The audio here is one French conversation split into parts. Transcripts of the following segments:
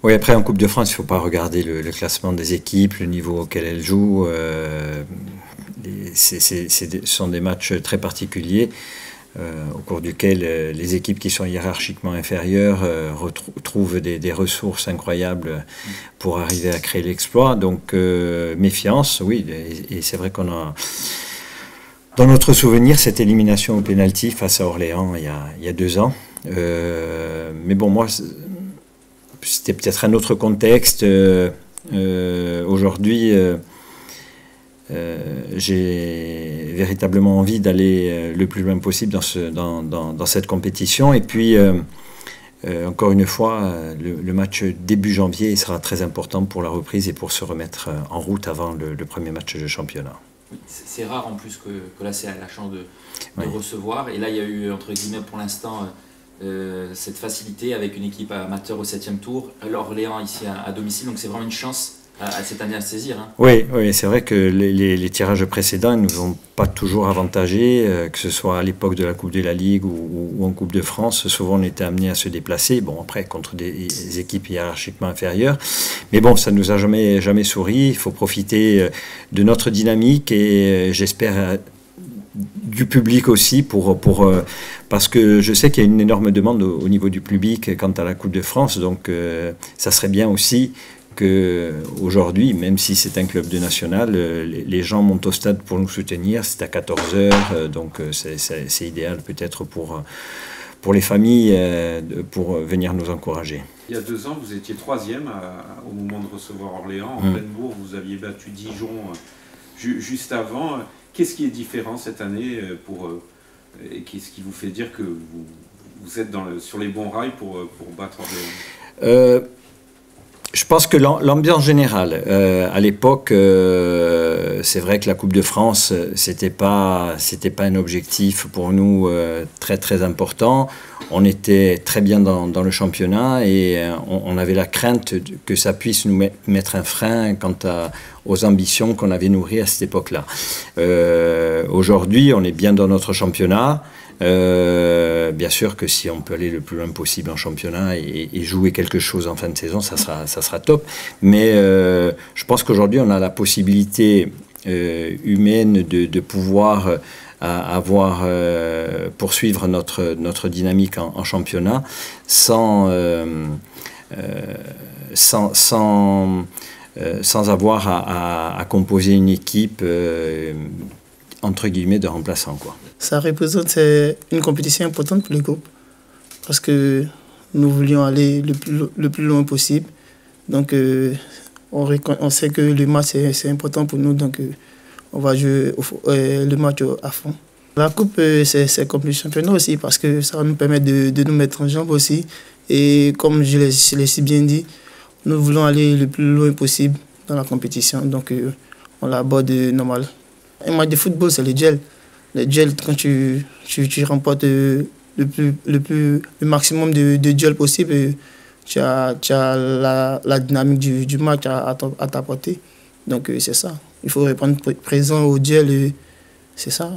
Oui, après en Coupe de France, il ne faut pas regarder le classement des équipes, le niveau auquel elles jouent. Ce sont des matchs très particuliers au cours duquel les équipes qui sont hiérarchiquement inférieures trouvent des ressources incroyables pour arriver à créer l'exploit. Donc méfiance, oui, et c'est vrai qu'on a dans notre souvenir cette élimination au pénalty face à Orléans il y a 2 ans. Mais bon, moi, c'était peut-être un autre contexte. Aujourd'hui, j'ai véritablement envie d'aller le plus loin possible dans cette compétition. Et puis, encore une fois, le match début janvier sera très important pour la reprise et pour se remettre en route avant le premier match de championnat. C'est rare en plus que là, c'est la chance de recevoir. Et là, il y a eu, entre guillemets, pour l'instant, cette facilité avec une équipe amateur au 7e tour. L'Orléans ici à domicile, donc c'est vraiment une chance cette année à saisir. Hein. Oui, c'est vrai que les tirages précédents ne nous ont pas toujours avantagés, que ce soit à l'époque de la Coupe de la Ligue ou en Coupe de France. Souvent, on était amené à se déplacer, bon, après, contre des équipes hiérarchiquement inférieures. Mais bon, ça ne nous a jamais souri. Il faut profiter de notre dynamique et j'espère du public aussi, parce que je sais qu'il y a une énorme demande au niveau du public quant à la Coupe de France. Donc, ça serait bien aussi qu'aujourd'hui, même si c'est un club de national, les gens montent au stade pour nous soutenir. C'est à 14h, donc c'est idéal peut-être pour les familles pour venir nous encourager. Il y a 2 ans, vous étiez 3e au moment de recevoir Orléans. En pleine bourre, vous aviez battu Dijon juste avant. Qu'est-ce qui est différent cette année et qu'est-ce qui vous fait dire que vous êtes sur les bons rails pour battre Orléans? Je pense que l'ambiance générale, à l'époque, c'est vrai que la Coupe de France, c'était pas un objectif pour nous très important. On était très bien dans le championnat et on avait la crainte que ça puisse nous mettre un frein quant aux ambitions qu'on avait nourries à cette époque-là. Aujourd'hui, on est bien dans notre championnat. Bien sûr que si on peut aller le plus loin possible en championnat et jouer quelque chose en fin de saison, ça sera top. Mais je pense qu'aujourd'hui, on a la possibilité humaine de pouvoir poursuivre notre dynamique en championnat sans avoir à composer une équipe entre guillemets de remplaçants, quoi. Ça représente une compétition importante pour le groupe parce que nous voulions aller le plus loin possible. Donc on sait que le match c'est important pour nous, donc on va jouer le match à fond. La coupe c'est comme le championnat aussi parce que ça va nous permettre de nous mettre en jambe aussi. Et comme je l'ai si bien dit, nous voulons aller le plus loin possible dans la compétition, donc on l'aborde normal. Un match de football, c'est le duel. Le duel, quand tu remportes le maximum de duels possible, tu as la dynamique du match à ta portée. Donc c'est ça. Il faut répondre présent au duel, c'est ça.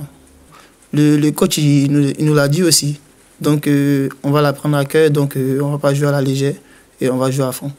Le coach, il nous l'a dit aussi. Donc on va la prendre à cœur, donc on ne va pas jouer à la légère et on va jouer à fond.